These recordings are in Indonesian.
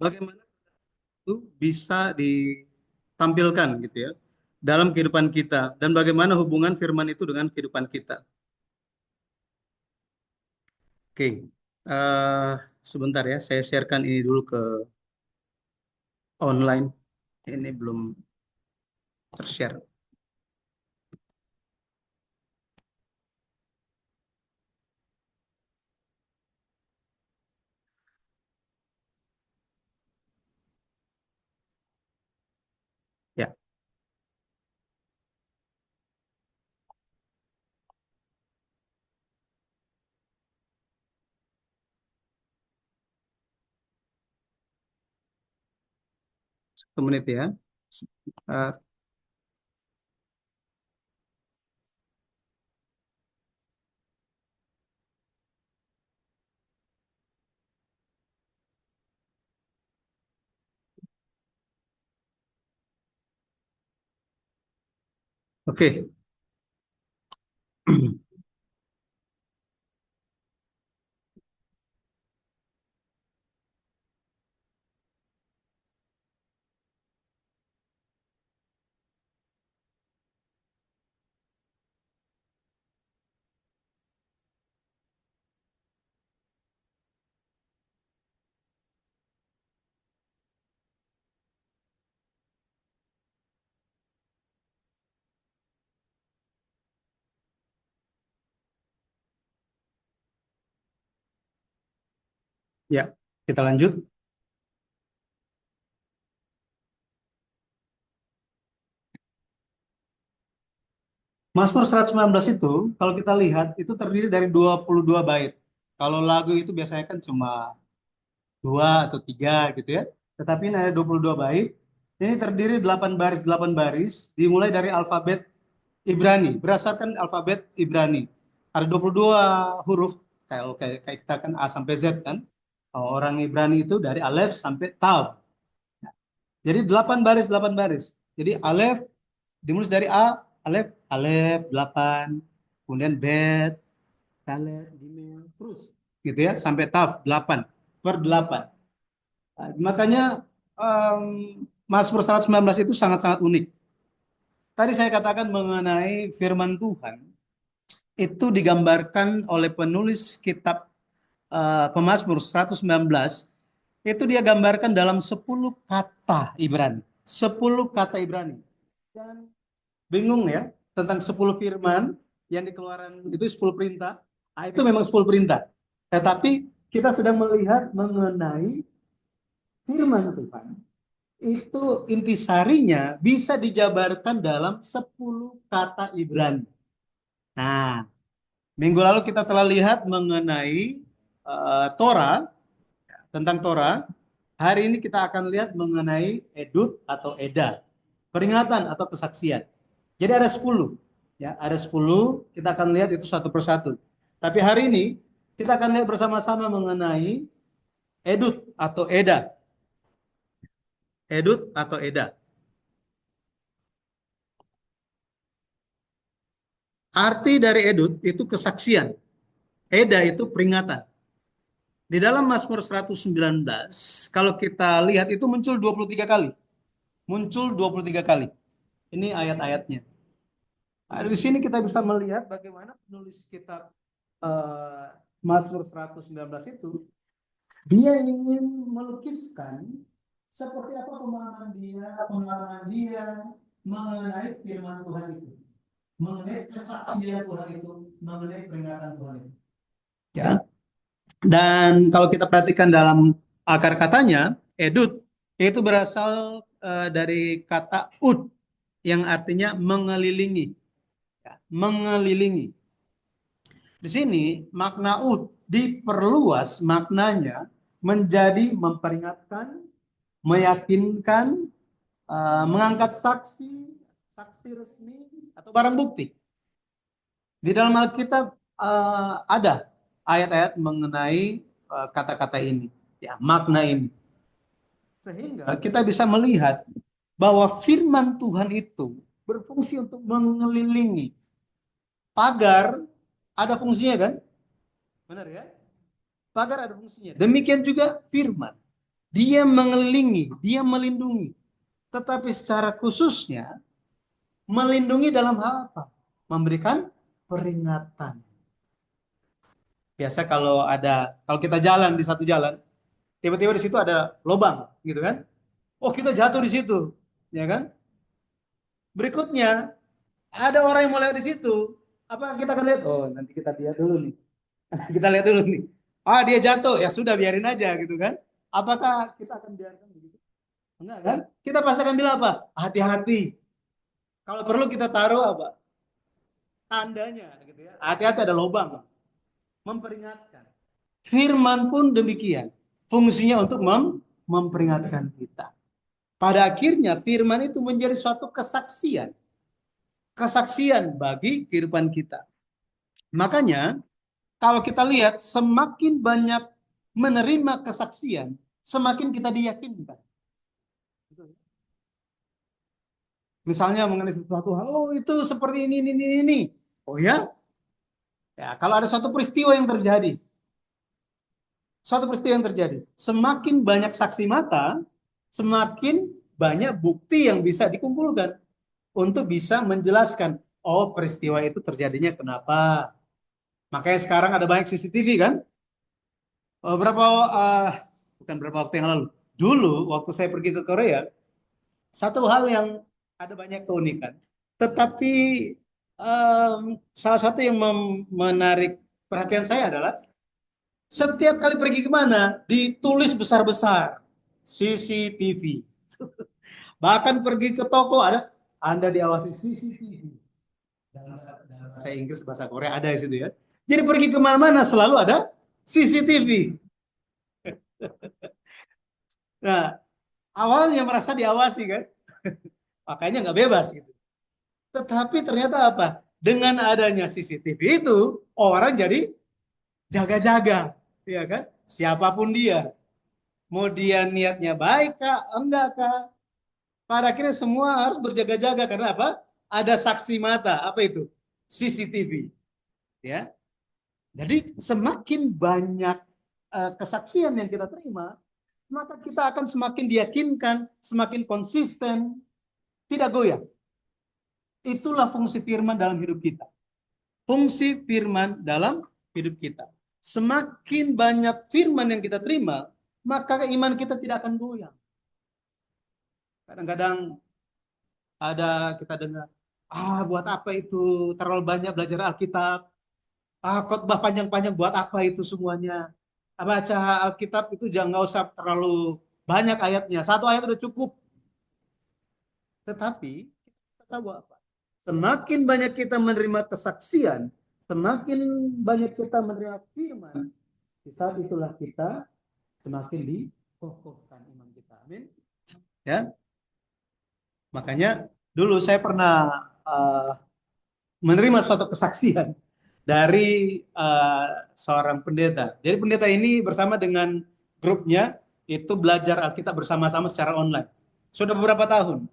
bagaimana itu bisa ditampilkan gitu ya dalam kehidupan kita dan bagaimana hubungan firman itu dengan kehidupan kita. Oke, eh, sebentar ya, saya sharekan ini dulu ke online. Ini belum tershare. Ya, satu menit ya. Eh, Oke. Ya, kita lanjut. Mazmur 119 itu, kalau kita lihat, itu terdiri dari 22 bait. Kalau lagu itu biasanya kan cuma dua atau tiga gitu ya. Tetapi ini ada 22 bait. Ini terdiri 8 baris, dimulai dari alfabet Ibrani, berdasarkan alfabet Ibrani. Ada 22 huruf, kayak kita kan A sampai Z kan. Orang Ibrani itu dari Alef sampai Tav. Jadi 8 baris. Jadi Alef dimulai dari A, Alef, Alef 8, kemudian Bet, Dalet, Gimel, terus gitu ya sampai Taf 8 per 8. Nah, makanya Mazmur 119 itu sangat-sangat unik. Tadi saya katakan mengenai firman Tuhan itu digambarkan oleh penulis kitab Pemazmur 119 itu dia gambarkan dalam 10 kata Ibrani. 10 kata Ibrani. Dan bingung ya tentang 10 firman yang dikeluarkan itu 10 perintah. Nah, itu memang 10 perintah. Tetapi kita sedang melihat mengenai firman Tuhan itu intisarinya bisa dijabarkan dalam 10 kata Ibrani. Nah, minggu lalu kita telah lihat mengenai Torah, tentang Torah. Hari ini kita akan lihat mengenai edut atau eda, peringatan atau kesaksian. Jadi ada 10, ya, ada 10. Kita akan lihat itu satu persatu. Tapi hari ini kita akan lihat bersama-sama mengenai edut atau eda, edut atau eda. Arti dari edut itu kesaksian, eda itu peringatan. Di dalam Mazmur 119, kalau kita lihat itu muncul 23 kali. Muncul 23 kali. Ini ayat-ayatnya. Nah, di sini kita bisa melihat bagaimana penulis kitab eh, Mazmur 119 itu dia ingin melukiskan seperti apa pengalaman dia mengenai firman Tuhan itu, mengenai kesaksian Tuhan itu, mengenai peringatan Tuhan itu. Ya. Dan kalau kita perhatikan dalam akar katanya, edut, itu berasal dari kata ud yang artinya mengelilingi. Ya, mengelilingi. Di sini makna ud diperluas maknanya menjadi memperingatkan, meyakinkan, mengangkat saksi, saksi resmi atau barang bukti. Di dalam Alkitab ada ayat-ayat mengenai kata-kata ini, ya, makna ini. Sehingga kita bisa melihat bahwa firman Tuhan itu berfungsi untuk mengelilingi. Pagar ada fungsinya kan? Benar ya? Pagar ada fungsinya. Demikian juga firman. Dia mengelilingi, dia melindungi. Tetapi secara khususnya melindungi dalam hal apa? Memberikan peringatan. Biasa kalau kita jalan di satu jalan, tiba-tiba di situ ada lubang, gitu kan? Oh, kita jatuh di situ, ya kan? Berikutnya ada orang yang mau lewat di situ. Apa kita akan lihat? Oh, nanti kita lihat dulu nih. Kita lihat dulu nih. Ah, dia jatuh, ya sudah biarin aja gitu kan? Apakah kita akan biarkan begitu? Enggak kan? Kita pasti akan bilang apa? Hati-hati. Kalau perlu kita taruh apa? Tandanya gitu ya. Hati-hati ada lubang, memperingatkan. Firman pun demikian. Fungsinya untuk memperingatkan kita. Pada akhirnya firman itu menjadi suatu kesaksian. Kesaksian bagi kehidupan kita. Makanya kalau kita lihat semakin banyak menerima kesaksian, semakin kita diyakinkan. Misalnya mengenai sesuatu hal, oh itu seperti ini. Oh ya? Ya, kalau ada suatu peristiwa yang terjadi, semakin banyak saksi mata, semakin banyak bukti yang bisa dikumpulkan untuk bisa menjelaskan, oh peristiwa itu terjadinya kenapa. Makanya sekarang ada banyak CCTV kan? Berapa bukan berapa waktu yang lalu. Dulu waktu saya pergi ke Korea, satu hal yang ada banyak keunikan. Tetapi salah satu yang menarik perhatian saya adalah setiap kali pergi kemana ditulis besar-besar CCTV. Bahkan pergi ke toko ada Anda diawasi CCTV. Dalam bahasa Inggris, bahasa Korea ada di situ ya. Jadi pergi kemana-mana selalu ada CCTV. Nah, awalnya merasa diawasi kan, makanya nggak bebas gitu. Tetapi ternyata apa? Dengan adanya CCTV itu, orang jadi jaga-jaga, ya kan? Siapapun dia, mau dia niatnya baik kah, enggak kah? Pada akhirnya semua harus berjaga-jaga karena apa? Ada saksi mata, apa itu? CCTV, ya. Jadi semakin banyak kesaksian yang kita terima, maka kita akan semakin diyakinkan, semakin konsisten, tidak goyah. Itulah fungsi firman dalam hidup kita. Fungsi firman dalam hidup kita. Semakin banyak firman yang kita terima, maka iman kita tidak akan goyang. Kadang-kadang ada kita dengar, buat apa itu terlalu banyak belajar Alkitab? Khotbah panjang-panjang buat apa itu semuanya? Baca Alkitab itu jangan nggak usah terlalu banyak ayatnya. Satu ayat udah cukup. Tetapi kita tahu apa? Semakin banyak kita menerima kesaksian, semakin banyak kita menerima firman, di saat itulah kita semakin dikokohkan iman kita. Amin. Ya, makanya dulu saya pernah menerima suatu kesaksian dari seorang pendeta. Jadi pendeta ini bersama dengan grupnya itu belajar Alkitab bersama-sama secara online. Sudah beberapa tahun.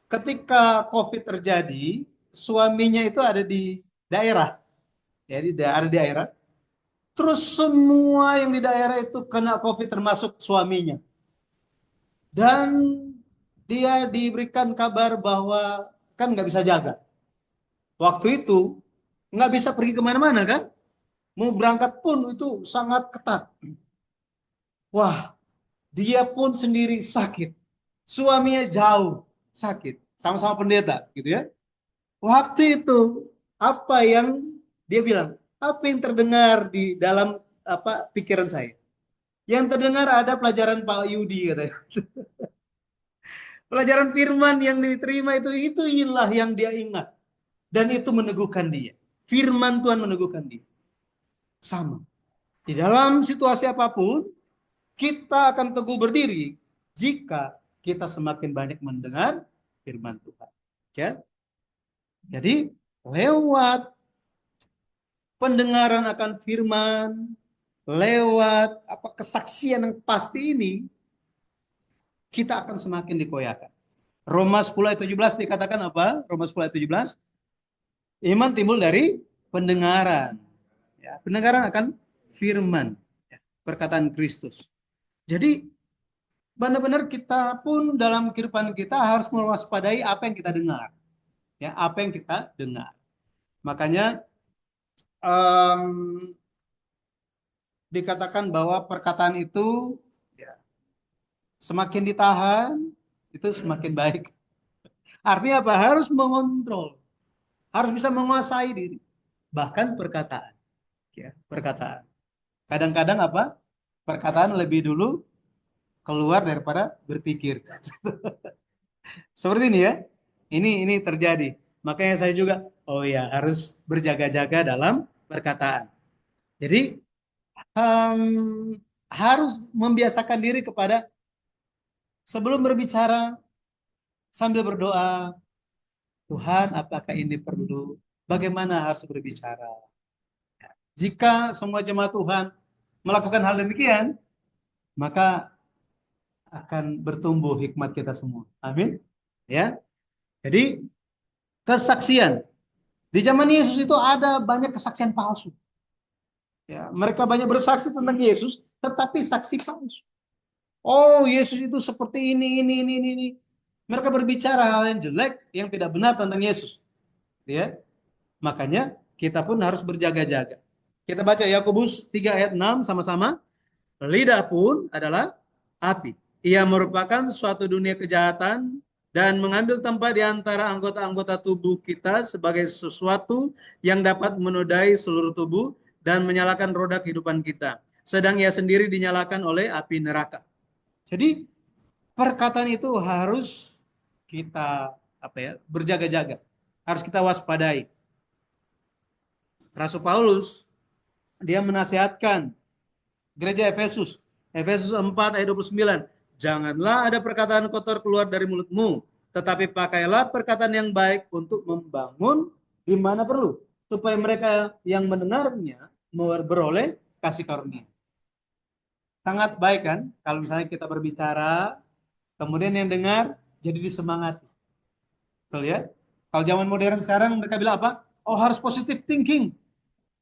Ketika COVID terjadi, suaminya itu ada di daerah. Jadi ada di daerah. Terus semua yang di daerah itu kena COVID termasuk suaminya. Dan dia diberikan kabar bahwa kan nggak bisa jaga. Waktu itu nggak bisa pergi kemana-mana kan? Mau berangkat pun itu sangat ketat. Wah, dia pun sendiri sakit. Suaminya jauh sakit. Sama-sama pendeta gitu ya. Waktu itu apa yang dia bilang? Apa yang terdengar di dalam pikiran saya? Yang terdengar ada pelajaran Pak Yudi katanya. Pelajaran firman yang diterima itu inilah yang dia ingat dan itu meneguhkan dia. Firman Tuhan meneguhkan dia. Sama. Di dalam situasi apapun kita akan teguh berdiri jika kita semakin banyak mendengar firman Tuhan. Ya. Jadi lewat pendengaran akan firman, lewat kesaksian yang pasti ini, kita akan semakin dikoyakan. Roma 10 ayat 17 dikatakan apa? Roma 10 ayat 17. Iman timbul dari pendengaran. Ya, pendengaran akan firman. Ya, perkataan Kristus. Jadi benar-benar kita pun dalam kehidupan kita harus mewaspadai apa yang kita dengar, ya, apa yang kita dengar. Makanya em, dikatakan bahwa perkataan itu ya, semakin ditahan itu semakin baik. Artinya apa? Harus mengontrol, harus bisa menguasai diri. Bahkan perkataan, ya, perkataan. Kadang-kadang apa? Perkataan lebih dulu keluar daripada berpikir. Seperti ini ya. Ini terjadi. Makanya saya juga, oh ya, harus berjaga-jaga dalam perkataan. Jadi em, harus membiasakan diri kepada sebelum berbicara sambil berdoa, Tuhan, apakah ini perlu? Bagaimana harus berbicara? Jika semua jemaat Tuhan melakukan hal demikian, maka akan bertumbuh hikmat kita semua. Amin. Ya. Jadi kesaksian di zaman Yesus itu ada banyak kesaksian palsu. Ya, mereka banyak bersaksi tentang Yesus, tetapi saksi palsu. Oh, Yesus itu seperti ini. Mereka berbicara hal yang jelek, yang tidak benar tentang Yesus. Ya, makanya kita pun harus berjaga-jaga. Kita baca Yakobus 3 ayat 6 sama-sama. Lidah pun adalah api. Ia merupakan suatu dunia kejahatan dan mengambil tempat di antara anggota-anggota tubuh kita sebagai sesuatu yang dapat menodai seluruh tubuh dan menyalakan roda kehidupan kita. Sedang ia sendiri dinyalakan oleh api neraka. Jadi perkataan itu harus kita berjaga-jaga. Harus kita waspadai. Rasul Paulus dia menasihatkan gereja Efesus. Efesus 4 ayat 29. Janganlah ada perkataan kotor keluar dari mulutmu, tetapi pakailah perkataan yang baik untuk membangun di mana perlu, supaya mereka yang mendengarnya beroleh kasih karunia. Sangat baik kan kalau misalnya kita berbicara, kemudian yang dengar jadi disemangati. Betul ya? Kalau zaman modern sekarang mereka bilang apa? Oh, harus positive thinking.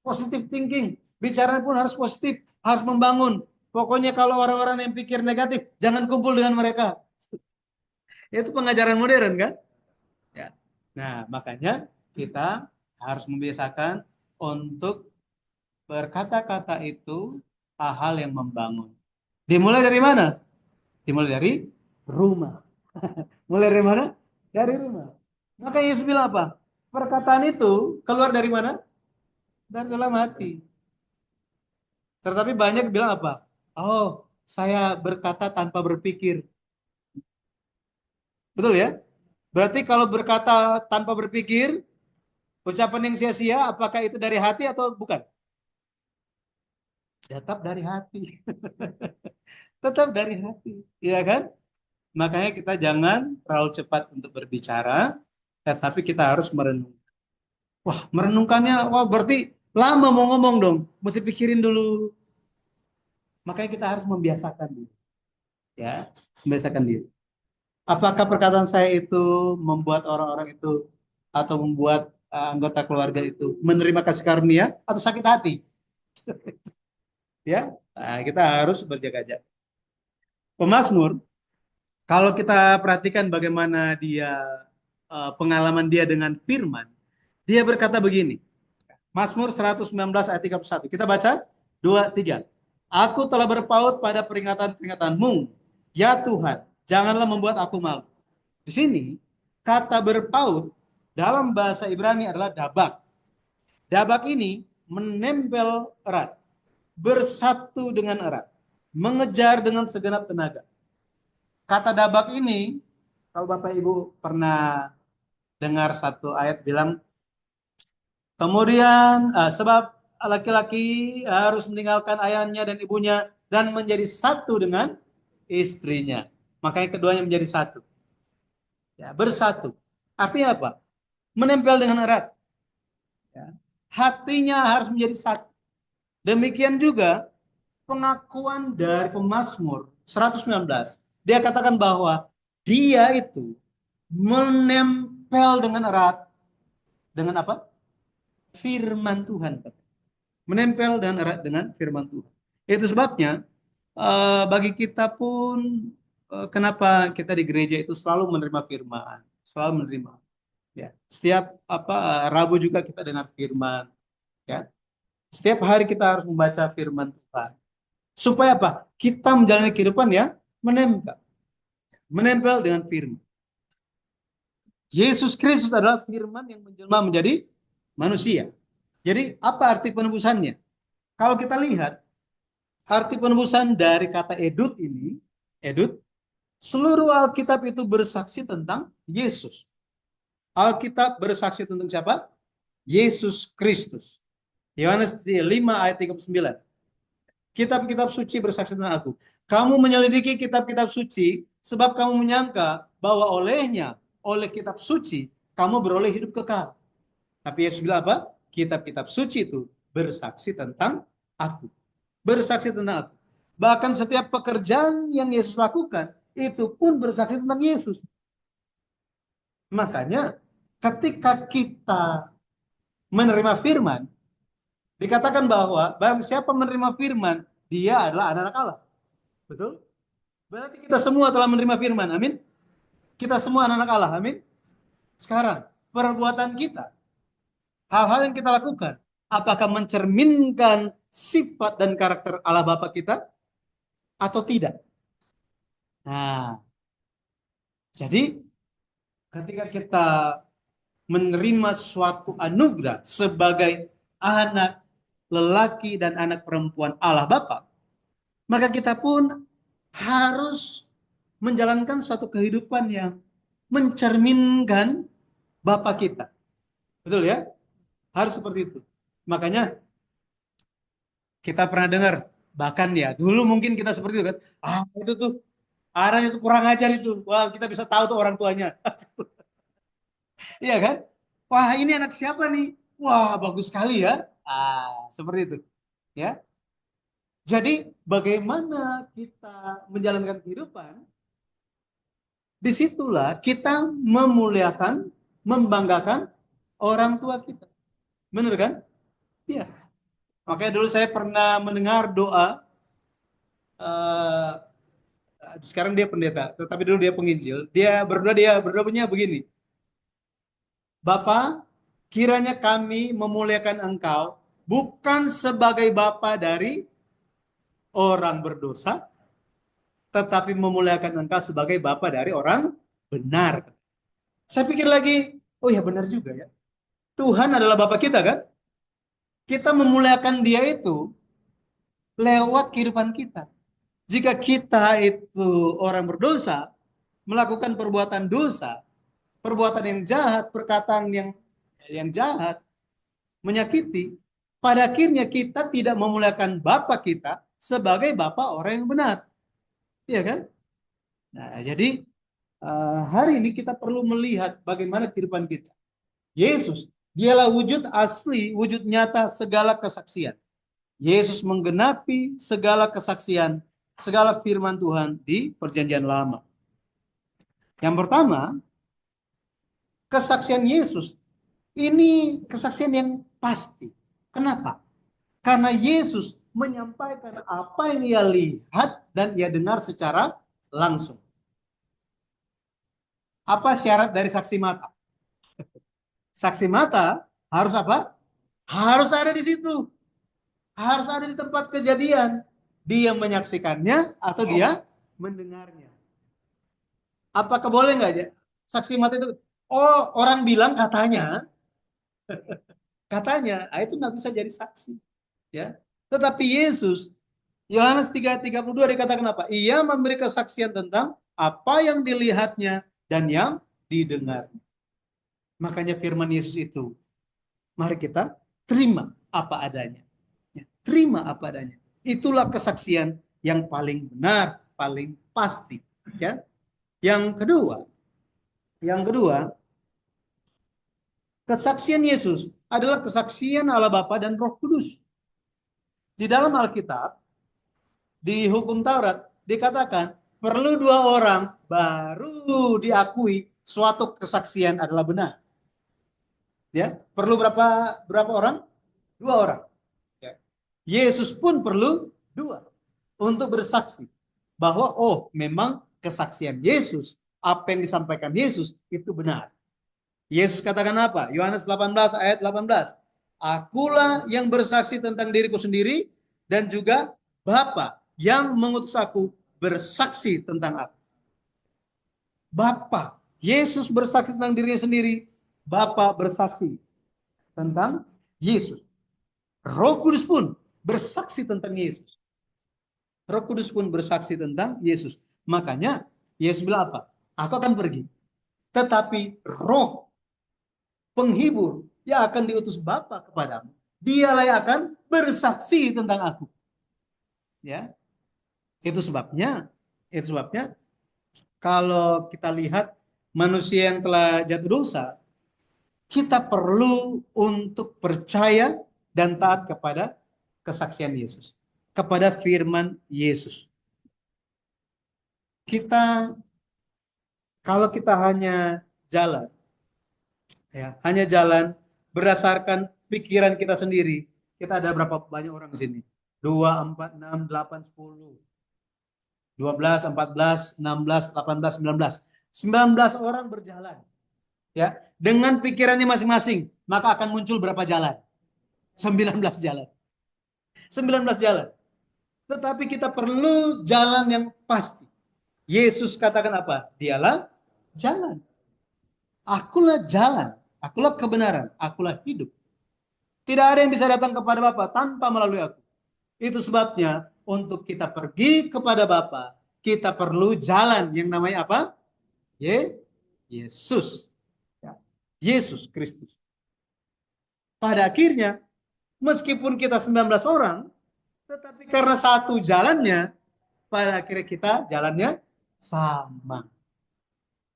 Positive thinking. Bicara pun harus positif, harus membangun. Pokoknya kalau orang-orang yang pikir negatif, jangan kumpul dengan mereka. Itu pengajaran modern kan? Ya. Nah, makanya kita harus membiasakan untuk berkata-kata itu hal-hal yang membangun. Dimulai dari mana? Dimulai dari rumah. Mulai dari mana? Dari rumah. Maka Yesus bilang apa? Perkataan itu keluar dari mana? Dari dalam hati. Tetapi banyak bilang apa? Oh, saya berkata tanpa berpikir. Betul ya? Berarti kalau berkata tanpa berpikir, ucapan yang sia-sia, apakah itu dari hati atau bukan? Tetap dari hati. Tetap dari hati. Iya kan? Makanya kita jangan terlalu cepat untuk berbicara, tetapi kita harus merenung. Wah, merenungkannya, wah berarti lama mau ngomong dong. Mesti pikirin dulu. Makanya kita harus membiasakan diri. Ya, membiasakan diri. Apakah perkataan saya itu membuat orang-orang itu atau membuat anggota keluarga itu menerima kasih karunia atau sakit hati? Ya, nah, kita harus berjaga-jaga. Pemazmur, kalau kita perhatikan bagaimana dia pengalaman dia dengan firman, dia berkata begini. Mazmur 119 ayat 31. Kita baca 2, 3. Aku telah berpaut pada peringatan-peringatanmu. Ya Tuhan, janganlah membuat aku malu. Di sini, kata berpaut dalam bahasa Ibrani adalah dabak. Dabak ini menempel erat, bersatu dengan erat, mengejar dengan segenap tenaga. Kata dabak ini, kalau Bapak Ibu pernah dengar satu ayat bilang, kemudian sebab laki-laki harus meninggalkan ayahnya dan ibunya dan menjadi satu dengan istrinya. Makanya keduanya menjadi satu. Ya, bersatu. Artinya apa? Menempel dengan erat. Ya. Hatinya harus menjadi satu. Demikian juga pengakuan dari pemazmur 119. Dia katakan bahwa dia itu menempel dengan erat dengan apa? Firman Tuhan. Menempel dan erat dengan firman Tuhan. Itu sebabnya bagi kita pun kenapa kita di gereja itu selalu menerima firman, selalu menerima. Ya, setiap Rabu juga kita dengar firman. Ya, setiap hari kita harus membaca firman Tuhan. Supaya apa? Kita menjalani kehidupan yang menempel, menempel dengan firman. Yesus Kristus adalah firman yang menjelma menjadi manusia. Jadi apa arti penebusannya? Kalau kita lihat arti penebusan dari kata edut ini, edut, seluruh Alkitab itu bersaksi tentang Yesus. Alkitab bersaksi tentang siapa? Yesus Kristus. Yohanes 5 ayat 39. Kitab-kitab suci bersaksi tentang aku. Kamu menyelidiki kitab-kitab suci sebab kamu menyangka bahwa oleh kitab suci, kamu beroleh hidup kekal. Tapi Yesus bilang apa? Kitab-kitab suci itu bersaksi tentang aku. Bersaksi tentang aku. Bahkan setiap pekerjaan yang Yesus lakukan, itu pun bersaksi tentang Yesus. Makanya ketika kita menerima firman, dikatakan bahwa barang siapa menerima firman, dia adalah anak-anak Allah. Betul? Berarti kita semua telah menerima firman. Amin. Kita semua anak-anak Allah. Amin. Sekarang, perbuatan kita, hal-hal yang kita lakukan, apakah mencerminkan sifat dan karakter Allah Bapa kita atau tidak? Nah, jadi ketika kita menerima suatu anugerah sebagai anak lelaki dan anak perempuan Allah Bapa, maka kita pun harus menjalankan suatu kehidupan yang mencerminkan Bapa kita. Betul ya? Harus seperti itu. Makanya kita pernah dengar, bahkan ya dulu mungkin kita seperti itu kan, itu tuh arahnya tuh kurang ajar itu. Wah, kita bisa tahu tuh orang tuanya. Iya kan? Wah, ini anak siapa nih? Wah, bagus sekali ya. Seperti itu. Ya. Jadi bagaimana kita menjalankan kehidupan? Disitulah kita memuliakan, membanggakan orang tua kita. Benar kan? Iya. Makanya dulu saya pernah mendengar doa, eh, sekarang dia pendeta, tetapi dulu dia penginjil. Dia berdoa punya begini. Bapa, kiranya kami memuliakan Engkau bukan sebagai Bapa dari orang berdosa, tetapi memuliakan Engkau sebagai Bapa dari orang benar. Saya pikir lagi, oh ya benar juga ya. Tuhan adalah Bapa kita kan? Kita memuliakan Dia itu lewat kehidupan kita. Jika kita itu orang berdosa, melakukan perbuatan dosa, perbuatan yang jahat, perkataan yang jahat, menyakiti, pada akhirnya kita tidak memuliakan Bapa kita sebagai Bapa orang yang benar. Iya kan? Nah, jadi hari ini kita perlu melihat bagaimana kehidupan kita. Yesus, dialah wujud asli, wujud nyata segala kesaksian. Yesus menggenapi segala kesaksian, segala firman Tuhan di Perjanjian Lama. Yang pertama, kesaksian Yesus ini kesaksian yang pasti. Kenapa? Karena Yesus menyampaikan apa yang ia lihat dan ia dengar secara langsung. Apa syarat dari saksi mata? Saksi mata harus apa? Harus ada di situ. Harus ada di tempat kejadian. Dia menyaksikannya atau dia mendengarnya. Apakah boleh nggak ya? Saksi mata itu, oh orang bilang katanya, itu nggak bisa jadi saksi. Ya, tetapi Yesus, Yohanes 3:32 dikatakan apa? Ia memberi kesaksian tentang apa yang dilihatnya dan yang didengarnya. Makanya firman Yesus itu, mari kita terima apa adanya. Ya, terima apa adanya. Itulah kesaksian yang paling benar, paling pasti. Ya. Yang kedua, kesaksian Yesus adalah kesaksian Allah Bapa dan Roh Kudus. Di dalam Alkitab, di hukum Taurat, dikatakan perlu dua orang baru diakui suatu kesaksian adalah benar. Ya, perlu berapa orang? Dua orang. Ya. Yesus pun perlu dua untuk bersaksi bahwa oh memang kesaksian Yesus, apa yang disampaikan Yesus itu benar. Yesus katakan apa? Yohanes 18 ayat 18. Akulah yang bersaksi tentang diriku sendiri dan juga Bapa yang mengutus aku bersaksi tentang aku. Bapa, Yesus bersaksi tentang dirinya sendiri, Bapa bersaksi tentang Yesus. Roh Kudus pun bersaksi tentang Yesus. Roh Kudus pun bersaksi tentang Yesus. Makanya Yesus bilang apa? Aku akan pergi. Tetapi roh penghibur yang akan diutus Bapa kepadamu, dialah yang akan bersaksi tentang aku. Ya, itu sebabnya kalau kita lihat manusia yang telah jatuh dosa, kita perlu untuk percaya dan taat kepada kesaksian Yesus, kepada firman Yesus. Kalau kita hanya jalan, hanya jalan berdasarkan pikiran kita sendiri. Kita ada berapa banyak orang di sini? 2, 4, 6, 8, 10, 12, 14, 16, 18, 19. 19 orang berjalan. Ya, dengan pikirannya masing-masing, maka akan muncul berapa jalan? 19 jalan. 19 jalan. Tetapi kita perlu jalan yang pasti. Yesus katakan apa? Dialah jalan. Akulah jalan, akulah kebenaran, akulah hidup. Tidak ada yang bisa datang kepada Bapa tanpa melalui aku. Itu sebabnya untuk kita pergi kepada Bapa, kita perlu jalan yang namanya apa? Yesus. Ya. Yesus Kristus. Pada akhirnya, meskipun kita 19 orang, tetapi karena satu jalannya, pada akhirnya kita jalannya sama.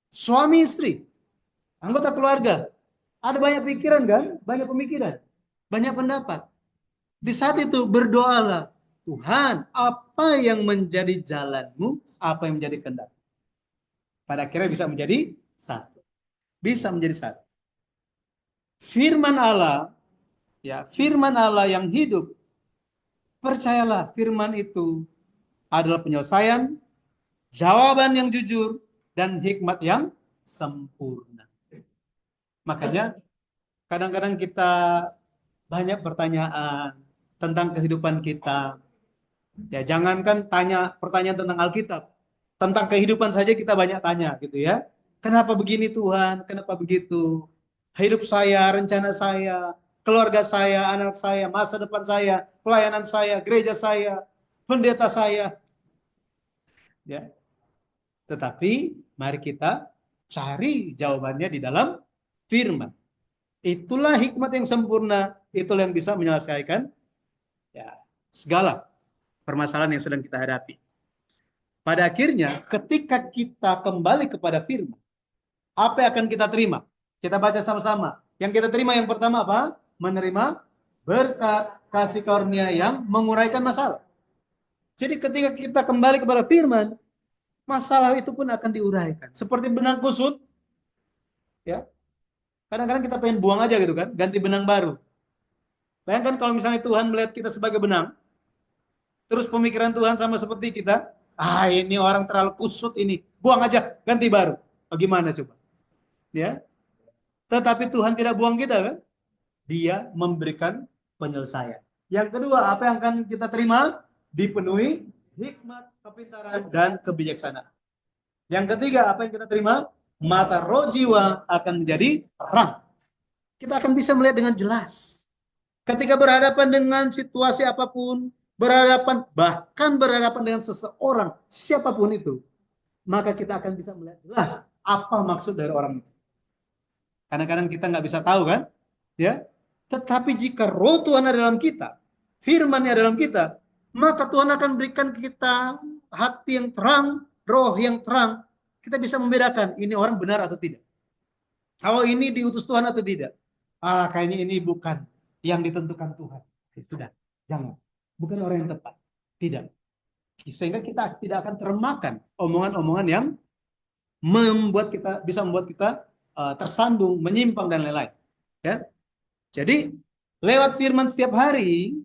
Suami istri, anggota keluarga, ada banyak pikiran kan? Banyak pemikiran, banyak pendapat. Di saat itu berdoalah, Tuhan, apa yang menjadi jalanmu, apa yang menjadi kehendak. Pada akhirnya bisa menjadi satu. Bisa menjadi satu. Firman Allah, firman Allah yang hidup, percayalah firman itu adalah penyelesaian, jawaban yang jujur, dan hikmat yang sempurna. Makanya kadang-kadang kita banyak pertanyaan tentang kehidupan kita. Ya, jangankan tanya pertanyaan tentang Alkitab, tentang kehidupan saja kita banyak tanya gitu ya. Kenapa begini Tuhan? Kenapa begitu? Hidup saya, rencana saya, keluarga saya, anak saya, masa depan saya, pelayanan saya, gereja saya, pendeta saya. Ya. Tetapi mari kita cari jawabannya di dalam firman. Itulah hikmat yang sempurna, itulah yang bisa menyelesaikan segala permasalahan yang sedang kita hadapi. Pada akhirnya, ketika kita kembali kepada firman, apa yang akan kita terima? Kita baca sama-sama. Yang kita terima yang pertama apa? Menerima berkat kasih karunia yang menguraikan masalah. Jadi ketika kita kembali kepada firman, masalah itu pun akan diuraikan. Seperti benang kusut, ya. Kadang-kadang kita pengen buang aja gitu kan, ganti benang baru. Bayangkan kalau misalnya Tuhan melihat kita sebagai benang, terus pemikiran Tuhan sama seperti kita, ini orang terlalu kusut ini, buang aja, ganti baru. Bagaimana coba? Ya. Tetapi Tuhan tidak buang kita kan? Dia memberikan penyelesaian. Yang kedua, apa yang akan kita terima? Dipenuhi hikmat, kepintaran, dan kebijaksanaan. Yang ketiga, apa yang kita terima? Mata roh jiwa akan menjadi terang. Kita akan bisa melihat dengan jelas. Ketika berhadapan dengan situasi apapun, bahkan berhadapan dengan seseorang, siapapun itu, maka kita akan bisa melihat jelas apa maksud dari orang itu. Kadang-kadang kita nggak bisa tahu kan, ya. Tetapi jika roh Tuhan ada dalam kita, firman-Nya dalam kita, maka Tuhan akan berikan kita hati yang terang, roh yang terang. Kita bisa membedakan ini orang benar atau tidak. Kalau ini diutus Tuhan atau tidak. Kayaknya ini bukan yang ditentukan Tuhan. Sudah, jangan. Bukan orang yang tepat. Tidak. Sehingga kita tidak akan termakan omongan-omongan yang bisa membuat kita tersandung, menyimpang dan lain-lain. Ya. Jadi lewat firman setiap hari,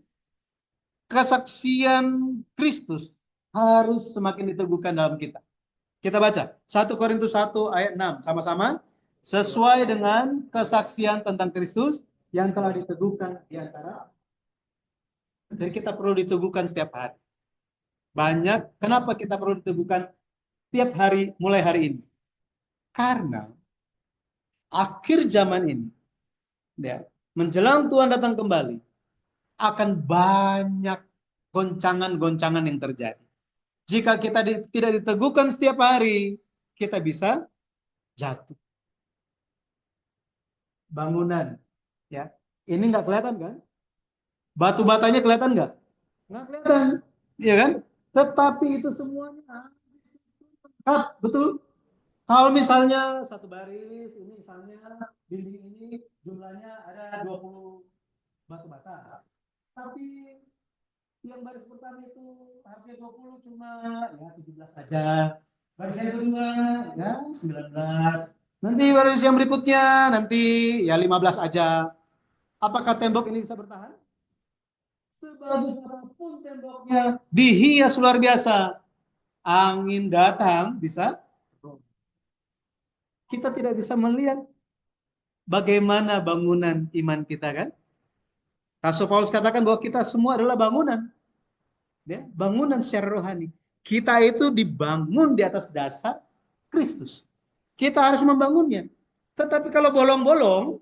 kesaksian Kristus harus semakin diteguhkan dalam kita. Kita baca 1 Korintus 1 ayat 6 sama-sama. Sesuai dengan kesaksian tentang Kristus yang telah diteguhkan di antara. Jadi kita perlu diteguhkan setiap hari. Banyak, kenapa kita perlu diteguhkan setiap hari mulai hari ini? Karena akhir zaman ini, ya, menjelang Tuhan datang kembali, akan banyak goncangan-goncangan yang terjadi. Jika kita tidak diteguhkan setiap hari, kita bisa jatuh. Bangunan, ya, ini nggak kelihatan kan? Batu batanya kelihatan nggak? Nggak kelihatan, ya kan? Tetapi itu semuanya betul. Kalau misalnya satu baris, ini misalnya dinding ini jumlahnya ada 20 batu bata. Tapi yang baris pertama itu harusnya 20, cuma ya 17 saja. Baris yang kedua ya 19. Nanti baris yang berikutnya nanti ya 15 aja. Apakah tembok ini bisa bertahan? Sebagus apapun temboknya dihias luar biasa, angin datang bisa. Kita tidak bisa melihat bagaimana bangunan iman kita kan. Rasul Paulus katakan bahwa kita semua adalah bangunan. Ya, bangunan secara rohani. Kita itu dibangun di atas dasar Kristus. Kita harus membangunnya. Tetapi kalau bolong-bolong,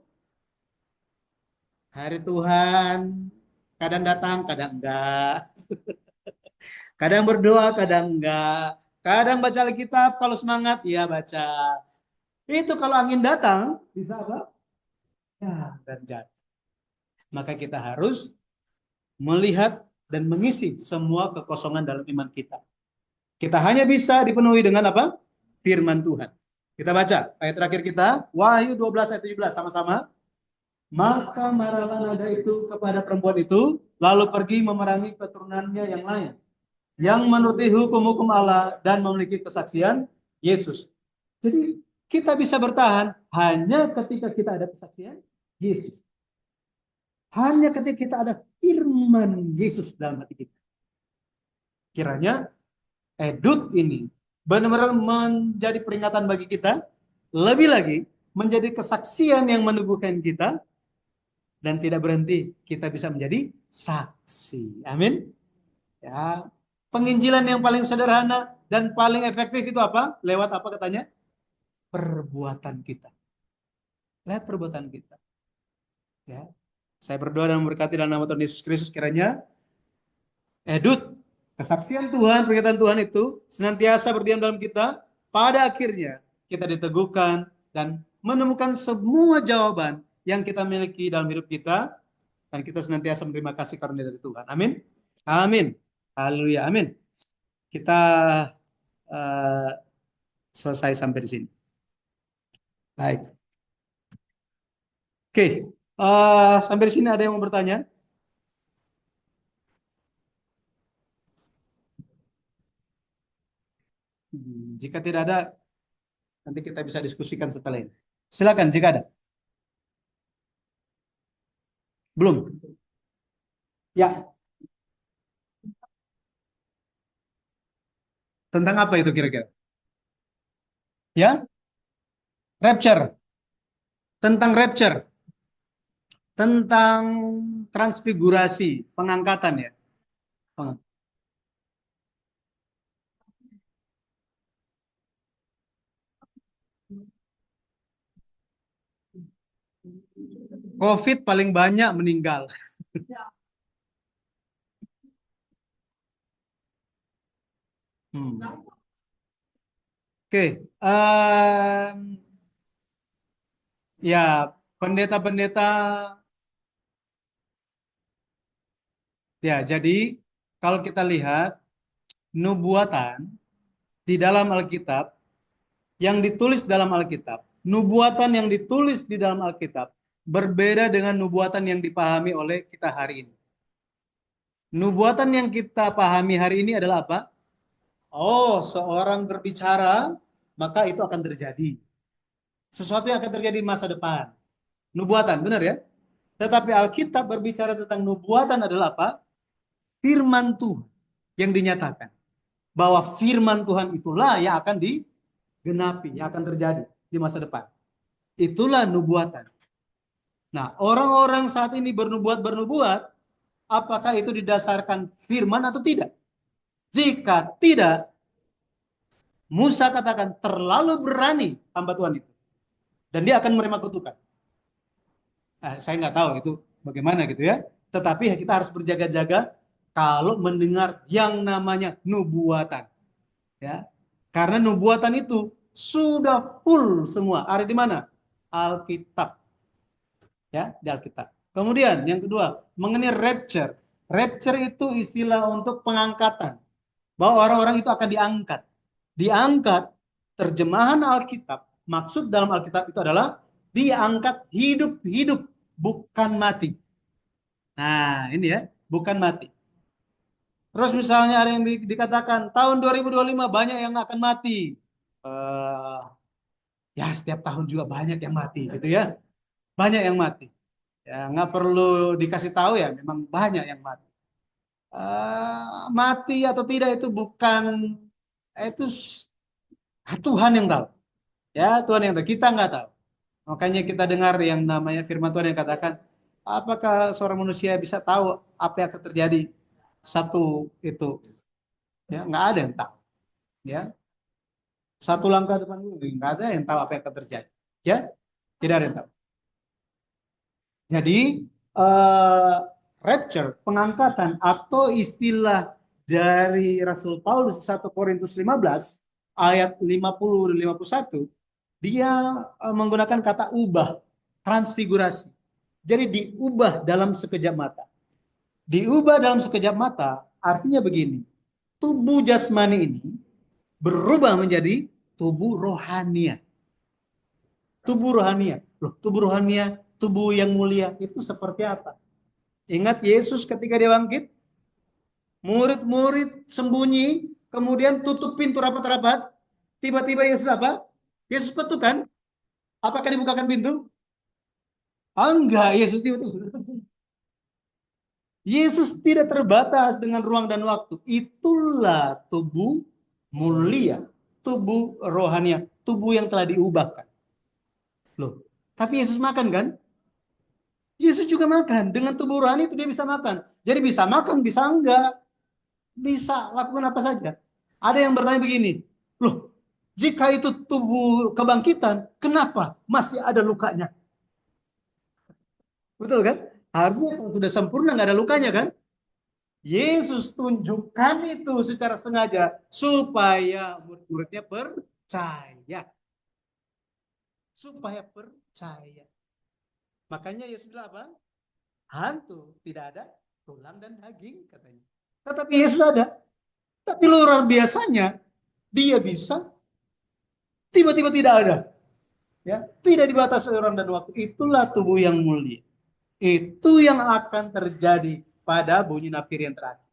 hari Tuhan kadang datang, kadang enggak. Kadang berdoa, kadang enggak. Kadang baca Alkitab, kalau semangat, ya baca. Itu kalau angin datang, bisa apa? Ya, dan jatuh. Maka kita harus melihat dan mengisi semua kekosongan dalam iman kita. Kita hanya bisa dipenuhi dengan apa? Firman Tuhan. Kita baca ayat terakhir kita, Wahyu 12 ayat 17 sama-sama. Maka marahlah naga itu kepada perempuan itu, lalu pergi memerangi keturunannya yang lain, yang menuruti hukum-hukum Allah dan memiliki kesaksian Yesus. Jadi kita bisa bertahan hanya ketika kita ada kesaksian Yesus. Hanya ketika kita ada firman Yesus dalam hati kita. Kiranya Edut ini benar-benar menjadi peringatan bagi kita, lebih lagi menjadi kesaksian yang meneguhkan kita, dan tidak berhenti, kita bisa menjadi saksi. Amin. Ya, penginjilan yang paling sederhana dan paling efektif itu apa? Lewat apa katanya? Perbuatan kita. Lihat perbuatan kita. Ya. Saya berdoa dan memberkati dalam nama Tuhan Yesus Kristus, kiranya Edut, kesaksian Tuhan, peringatan Tuhan itu senantiasa berdiam dalam kita. Pada akhirnya kita diteguhkan dan menemukan semua jawaban yang kita miliki dalam hidup kita. Dan kita senantiasa menerima kasih karunia dari Tuhan. Amin. Amin. Haleluya. Amin. Kita uh, selesai sampai di sini. Baik. Oke. Sampai di sini ada yang mau bertanya? Jika tidak ada, nanti kita bisa diskusikan setelah ini. Silakan jika ada. Belum? Ya. Tentang apa itu kira-kira? Ya? Rapture. Tentang rapture. Tentang transfigurasi, pengangkatan ya. COVID paling banyak meninggal. Oke. Ya, pendeta-pendeta. Ya, jadi kalau kita lihat nubuatan di dalam Alkitab, yang ditulis dalam Alkitab, nubuatan yang ditulis di dalam Alkitab berbeda dengan nubuatan yang dipahami oleh kita hari ini. Nubuatan yang kita pahami hari ini adalah apa? Oh, seorang berbicara, maka itu akan terjadi. Sesuatu yang akan terjadi di masa depan. Nubuatan, benar ya? Tetapi Alkitab berbicara tentang nubuatan adalah apa? Firman Tuhan yang dinyatakan. Bahwa firman Tuhan itulah yang akan genapi, yang akan terjadi di masa depan. Itulah nubuatan. Nah, orang-orang saat ini bernubuat, apakah itu didasarkan firman atau tidak? Jika tidak, Musa katakan terlalu berani hamba Tuhan itu. Dan dia akan menerima kutukan. Saya nggak tahu itu bagaimana gitu ya. Tetapi kita harus berjaga-jaga kalau mendengar yang namanya nubuatan. Ya, karena nubuatan itu sudah full semua. Ada di mana? Alkitab. Ya, di Alkitab. Kemudian yang kedua, mengenai rapture. Rapture itu istilah untuk pengangkatan. Bahwa orang-orang itu akan diangkat. Diangkat, terjemahan Alkitab, maksud dalam Alkitab itu adalah diangkat hidup-hidup, bukan mati. Nah, ini ya, bukan mati. Terus misalnya ada yang dikatakan tahun 2025 banyak yang akan mati. Eh, ya setiap tahun juga banyak yang mati gitu ya. Banyak yang mati. Ya nggak perlu dikasih tahu ya, memang banyak yang mati. Mati atau tidak itu bukan itu Tuhan yang tahu. Ya Tuhan yang tahu. Kita nggak tahu. Makanya kita dengar yang namanya firman Tuhan yang katakan, apakah seorang manusia bisa tahu apa yang akan terjadi satu itu? Ya nggak ada yang tahu. Ya satu langkah depan dulu, nggak ada yang tahu apa yang akan terjadi. Ya tidak ada yang tahu. Jadi eh, rapture, pengangkatan atau istilah dari Rasul Paulus 1 Korintus 15 ayat 50 dan 51, dia menggunakan kata ubah, transfigurasi. Jadi diubah dalam sekejap mata. Diubah dalam sekejap mata artinya begini, tubuh jasmani ini berubah menjadi tubuh rohania. Tubuh rohania. Loh, tubuh rohania, tubuh yang mulia itu seperti apa? Ingat Yesus ketika dia bangkit, murid-murid sembunyi, kemudian tutup pintu rapat-rapat. Tiba-tiba Yesus apa? Yesus petukan. Apakah dibukakan pintu? Ah, enggak, Yesus tiba-tiba. Yesus tidak terbatas dengan ruang dan waktu. Itulah tubuh mulia, tubuh rohania, tubuh yang telah diubahkan. Loh, tapi Yesus makan kan? Yesus juga makan. Dengan tubuh rohani itu dia bisa makan. Jadi bisa makan, bisa enggak. Bisa lakukan apa saja. Ada yang bertanya begini, loh, jika itu tubuh kebangkitan, kenapa masih ada lukanya? Betul kan? Harusnya kalau sudah sempurna nggak ada lukanya kan? Yesus tunjukkan itu secara sengaja supaya murid-muridnya percaya. Supaya percaya. Makanya Yesus bilang apa? Hantu tidak ada tulang dan daging katanya. Tetapi Yesus ada. Tapi luar biasanya dia bisa tiba-tiba tidak ada. Ya, tidak dibatasi orang dan waktu. Itulah tubuh yang mulia. Itu yang akan terjadi pada bunyi nafkir yang terakhir.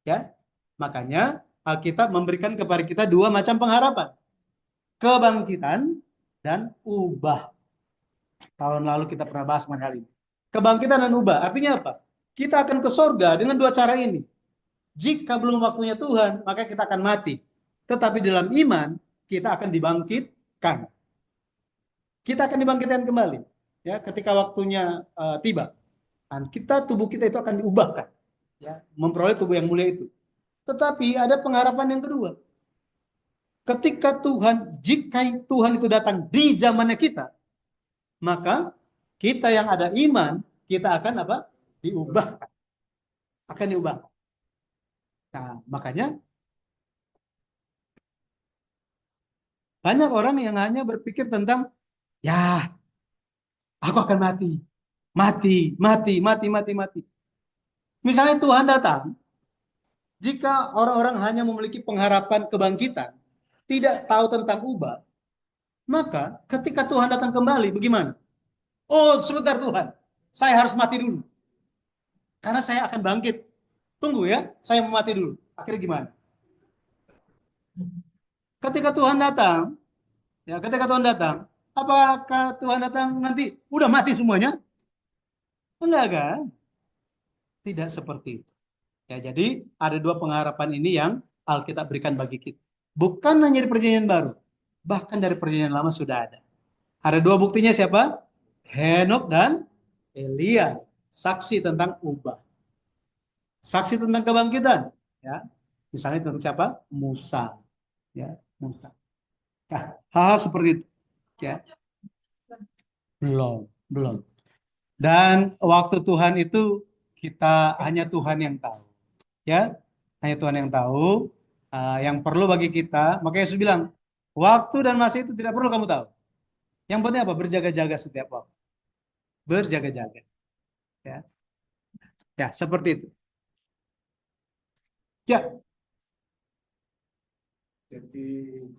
Ya, makanya Alkitab memberikan kepada kita dua macam pengharapan. Kebangkitan dan ubah. Tahun lalu kita pernah bahas mengenai hal ini. Kebangkitan dan ubah. Artinya apa? Kita akan ke sorga dengan dua cara ini. Jika belum waktunya Tuhan, maka kita akan mati. Tetapi dalam iman, kita akan dibangkitkan. Kita akan dibangkitkan kembali. Ya, ketika waktunya tiba. Dan kita, tubuh kita itu akan diubahkan. Ya, memperoleh tubuh yang mulia itu. Tetapi ada pengharapan yang kedua. Ketika Tuhan, jika Tuhan itu datang di zamannya kita, maka kita yang ada iman, kita akan apa? Diubahkan. Akan diubah. Nah, makanya banyak orang yang hanya berpikir tentang, ya, aku akan mati. Mati, mati, mati, mati, mati. Misalnya Tuhan datang, jika orang-orang hanya memiliki pengharapan kebangkitan, tidak tahu tentang ubah, maka ketika Tuhan datang kembali, bagaimana? Oh, sebentar Tuhan, saya harus mati dulu. Karena saya akan bangkit. Tunggu ya, saya mau mati dulu. Akhirnya gimana? Ketika Tuhan datang, ya ketika Tuhan datang, apakah Tuhan datang nanti udah mati semuanya? Enggak kan? Tidak seperti itu. Ya, jadi ada dua pengharapan ini yang Alkitab berikan bagi kita. Bukan hanya di perjanjian baru. Bahkan dari perjanjian lama sudah ada. Ada dua buktinya siapa? Henok dan Elia. Saksi tentang ubah. Saksi tentang kebangkitan. Ya, misalnya tentang siapa? Musa. Ya, Musa. Nah, hal-hal seperti itu. Ya, belum, belum. Dan waktu Tuhan itu kita hanya Tuhan yang tahu. Ya, hanya Tuhan yang tahu. Yang perlu bagi kita, makanya Yesus bilang, waktu dan masa itu tidak perlu kamu tahu. Yang penting apa? Berjaga-jaga setiap waktu. Berjaga-jaga. Ya, ya seperti itu. Ya. Jadi